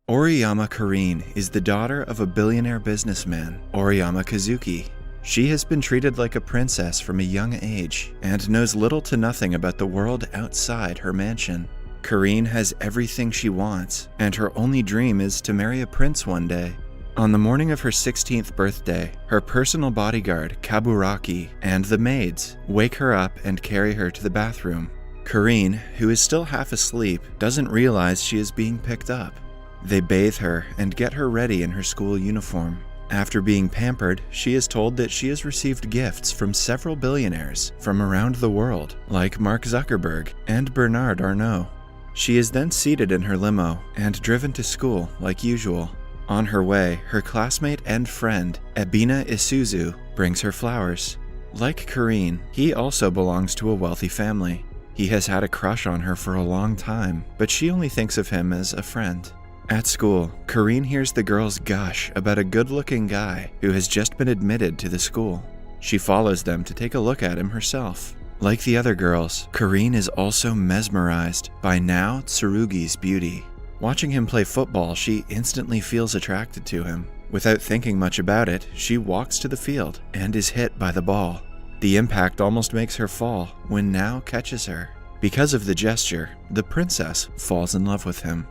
Oriyama Karin is the daughter of a billionaire businessman, Oriyama Kazuki. She has been treated like a princess from a young age and knows little to nothing about the world outside her mansion. Karin has everything she wants, and her only dream is to marry a prince one day. On the morning of her 16th birthday, her personal bodyguard, Kaburaki, and the maids wake her up and carry her to the bathroom. Karin, who is still half asleep, doesn't realize she is being picked up. They bathe her and get her ready in her school uniform. After being pampered, she is told that she has received gifts from several billionaires from around the world, like Mark Zuckerberg and Bernard Arnault. She is then seated in her limo and driven to school like usual. On her way, her classmate and friend, Ebina Isuzu, brings her flowers. Like Karin, he also belongs to a wealthy family. He has had a crush on her for a long time, but she only thinks of him as a friend. At school, Karin hears the girls gush about a good-looking guy who has just been admitted to the school. She follows them to take a look at him herself. Like the other girls, Karin is also mesmerized by Nao Tsurugi's beauty. Watching him play football, she instantly feels attracted to him. Without thinking much about it, she walks to the field and is hit by the ball. The impact almost makes her fall when Nao catches her. Because of the gesture, the princess falls in love with him.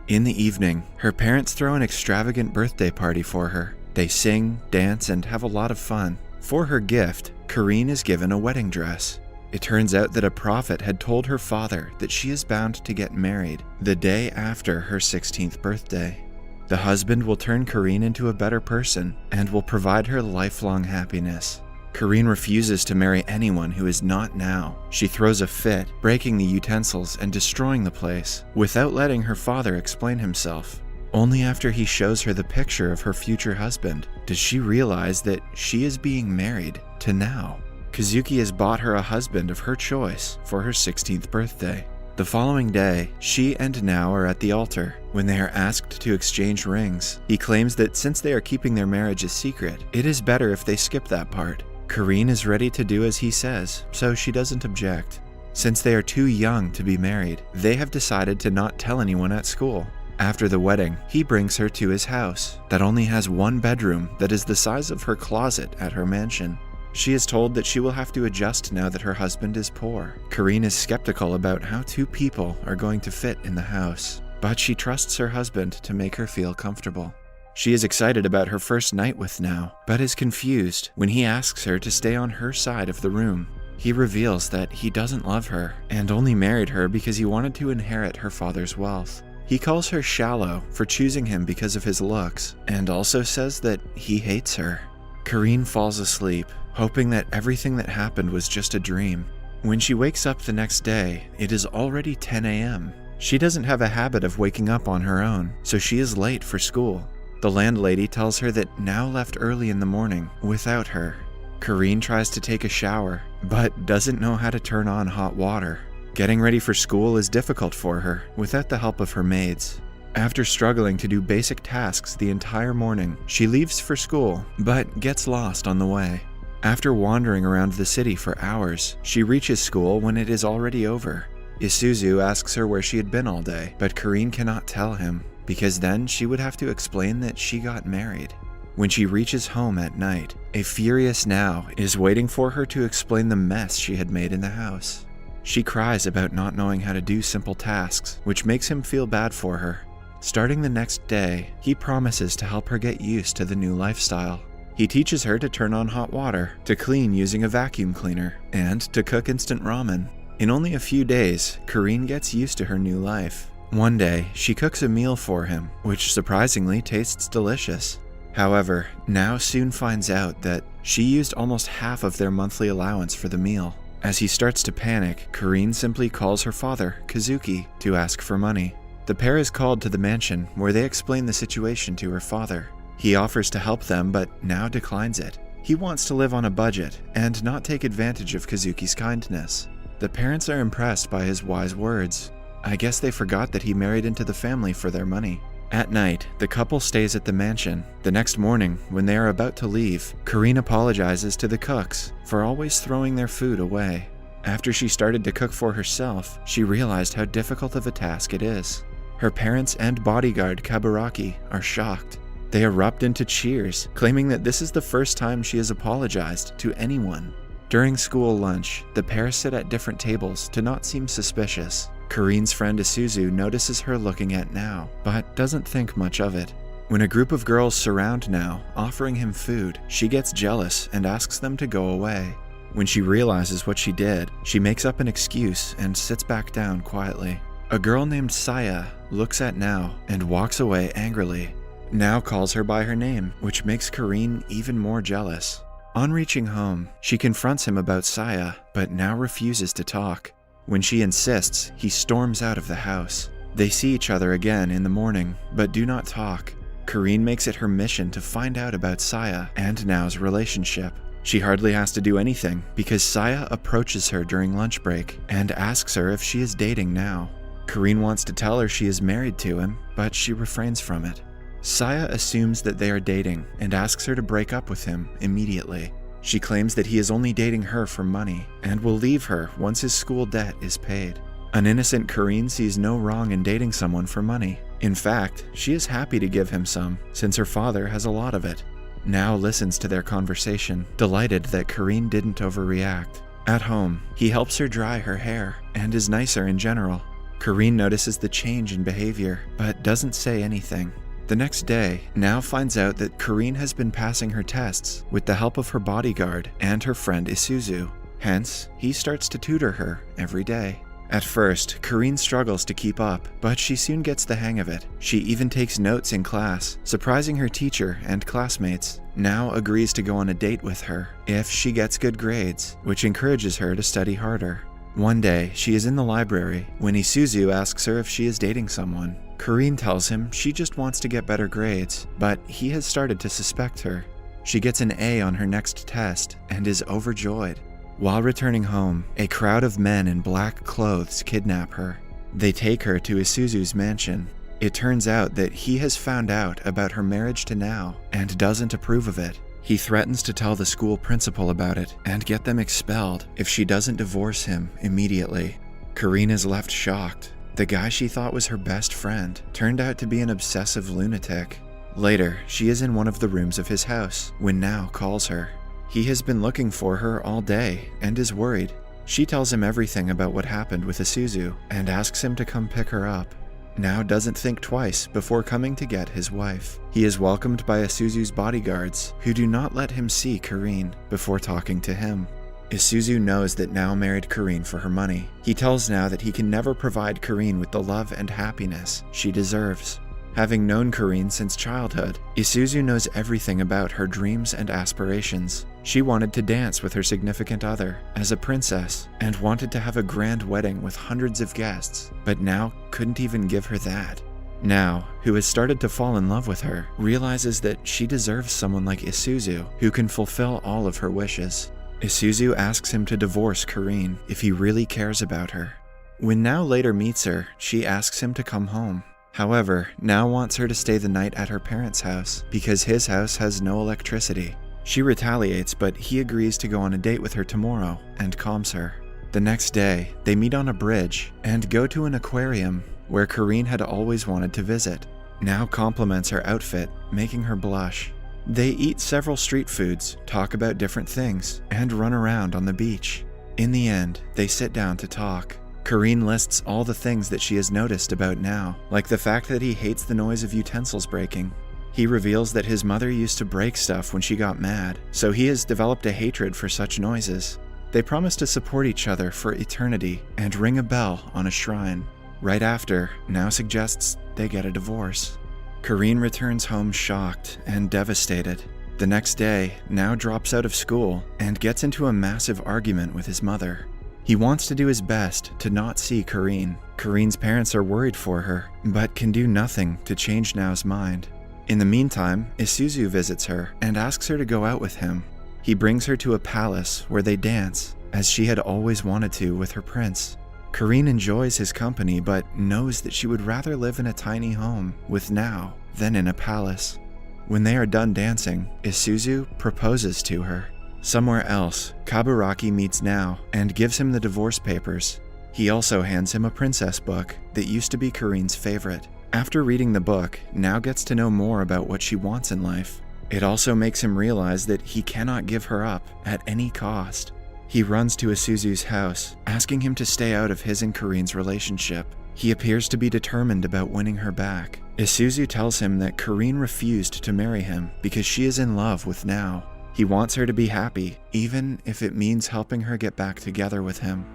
In the evening, her parents throw an extravagant birthday party for her. They sing, dance, and have a lot of fun. For her gift, Karin is given a wedding dress. It turns out that a prophet had told her father that she is bound to get married the day after her 16th birthday. The husband will turn Karin into a better person and will provide her lifelong happiness. Karin refuses to marry anyone who is not Nao. She throws a fit, breaking the utensils and destroying the place, without letting her father explain himself. Only after he shows her the picture of her future husband does she realize that she is being married to Nao. Kazuki has bought her a husband of her choice for her 16th birthday. The following day, she and Nao are at the altar. When they are asked to exchange rings, he claims that since they are keeping their marriage a secret, it is better if they skip that part. Karin is ready to do as he says, so she doesn't object. Since they are too young to be married, they have decided to not tell anyone at school. After the wedding, he brings her to his house that only has one bedroom that is the size of her closet at her mansion. She is told that she will have to adjust now that her husband is poor. Karin is skeptical about how two people are going to fit in the house, but she trusts her husband to make her feel comfortable. She is excited about her first night with Nao, but is confused when he asks her to stay on her side of the room. He reveals that he doesn't love her and only married her because he wanted to inherit her father's wealth. He calls her shallow for choosing him because of his looks, and also says that he hates her. Karin falls asleep, hoping that everything that happened was just a dream. When she wakes up the next day, it is already 10 a.m. She doesn't have a habit of waking up on her own, so she is late for school. The landlady tells her that Nao left early in the morning without her. Karin tries to take a shower, but doesn't know how to turn on hot water. Getting ready for school is difficult for her without the help of her maids. After struggling to do basic tasks the entire morning, she leaves for school, but gets lost on the way. After wandering around the city for hours, she reaches school when it is already over. Isuzu asks her where she had been all day, but Karin cannot tell him, because then she would have to explain that she got married. When she reaches home at night, a furious Nao is waiting for her to explain the mess she had made in the house. She cries about not knowing how to do simple tasks, which makes him feel bad for her. Starting the next day, he promises to help her get used to the new lifestyle. He teaches her to turn on hot water, to clean using a vacuum cleaner, and to cook instant ramen. In only a few days, Karin gets used to her new life. One day, she cooks a meal for him, which surprisingly tastes delicious. However, Nao soon finds out that she used almost half of their monthly allowance for the meal. As he starts to panic, Karin simply calls her father, Kazuki, to ask for money. The pair is called to the mansion, where they explain the situation to her father. He offers to help them, but Nao declines it. He wants to live on a budget and not take advantage of Kazuki's kindness. The parents are impressed by his wise words. I guess they forgot that he married into the family for their money. At night, the couple stays at the mansion. The next morning, when they are about to leave, Karin apologizes to the cooks for always throwing their food away. After she started to cook for herself, she realized how difficult of a task it is. Her parents and bodyguard Kaburaki are shocked. They erupt into cheers, claiming that this is the first time she has apologized to anyone. During school lunch, the pair sit at different tables to not seem suspicious. Karin's friend Isuzu notices her looking at Nao, but doesn't think much of it. When a group of girls surround Nao, offering him food, she gets jealous and asks them to go away. When she realizes what she did, she makes up an excuse and sits back down quietly. A girl named Saya looks at Nao and walks away angrily. Nao calls her by her name, which makes Karin even more jealous. On reaching home, she confronts him about Saya, but Nao refuses to talk. When she insists, he storms out of the house. They see each other again in the morning, but do not talk. Karin makes it her mission to find out about Saya and Nao's relationship. She hardly has to do anything because Saya approaches her during lunch break and asks her if she is dating Nao. Karin wants to tell her she is married to him, but she refrains from it. Saya assumes that they are dating and asks her to break up with him immediately. She claims that he is only dating her for money and will leave her once his school debt is paid. An innocent Karin sees no wrong in dating someone for money. In fact, she is happy to give him some, since her father has a lot of it. Nao listens to their conversation, delighted that Karin didn't overreact. At home, he helps her dry her hair and is nicer in general. Karin notices the change in behavior, but doesn't say anything. The next day, Nao finds out that Karin has been passing her tests with the help of her bodyguard and her friend Isuzu. Hence, he starts to tutor her every day. At first, Karin struggles to keep up, but she soon gets the hang of it. She even takes notes in class, surprising her teacher and classmates. Nao agrees to go on a date with her if she gets good grades, which encourages her to study harder. One day, she is in the library when Isuzu asks her if she is dating someone. Karin tells him she just wants to get better grades, but he has started to suspect her. She gets an A on her next test and is overjoyed. While returning home, a crowd of men in black clothes kidnap her. They take her to Isuzu's mansion. It turns out that he has found out about her marriage to Nao and doesn't approve of it. He threatens to tell the school principal about it and get them expelled if she doesn't divorce him immediately. Karin is left shocked. The guy she thought was her best friend turned out to be an obsessive lunatic. Later, she is in one of the rooms of his house when Nao calls her. He has been looking for her all day and is worried. She tells him everything about what happened with Isuzu and asks him to come pick her up. Nao doesn't think twice before coming to get his wife. He is welcomed by Isuzu's bodyguards, who do not let him see Karin before talking to him. Isuzu knows that Nao married Karin for her money. He tells Nao that he can never provide Karin with the love and happiness she deserves. Having known Karin since childhood, Isuzu knows everything about her dreams and aspirations. She wanted to dance with her significant other as a princess and wanted to have a grand wedding with hundreds of guests, but Nao couldn't even give her that. Nao, who has started to fall in love with her, realizes that she deserves someone like Isuzu who can fulfill all of her wishes. Isuzu asks him to divorce Karin if he really cares about her. When Nao later meets her, she asks him to come home. However, Nao wants her to stay the night at her parents' house because his house has no electricity. She retaliates, but he agrees to go on a date with her tomorrow and calms her. The next day, they meet on a bridge and go to an aquarium where Karin had always wanted to visit. Nao compliments her outfit, making her blush. They eat several street foods, talk about different things, and run around on the beach. In the end, they sit down to talk. Karin lists all the things that she has noticed about Nao, like the fact that he hates the noise of utensils breaking. He reveals that his mother used to break stuff when she got mad, so he has developed a hatred for such noises. They promise to support each other for eternity and ring a bell on a shrine. Right after, Nao suggests they get a divorce. Karin returns home shocked and devastated. The next day, Nao drops out of school and gets into a massive argument with his mother. He wants to do his best to not see Karin. Karin's parents are worried for her, but can do nothing to change Nao's mind. In the meantime, Isuzu visits her and asks her to go out with him. He brings her to a palace where they dance, as she had always wanted to with her prince. Karin enjoys his company, but knows that she would rather live in a tiny home with Nao than in a palace. When they are done dancing, Isuzu proposes to her. Somewhere else, Kaburaki meets Nao and gives him the divorce papers. He also hands him a princess book that used to be Karin's favorite. After reading the book, Nao gets to know more about what she wants in life. It also makes him realize that he cannot give her up at any cost. He runs to Isuzu's house, asking him to stay out of his and Karin's relationship. He appears to be determined about winning her back. Isuzu tells him that Karin refused to marry him because she is in love with Nao. He wants her to be happy, even if it means helping her get back together with him.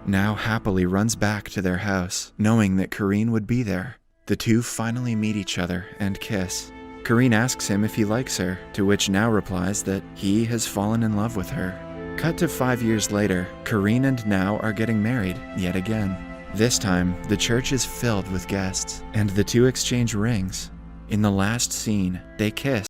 Nao happily runs back to their house, knowing that Karin would be there. The two finally meet each other and kiss. Karin asks him if he likes her, to which Nao replies that he has fallen in love with her. Cut to 5 years later, Karin and Nao are getting married yet again. This time, the church is filled with guests, and the two exchange rings. In the last scene, they kiss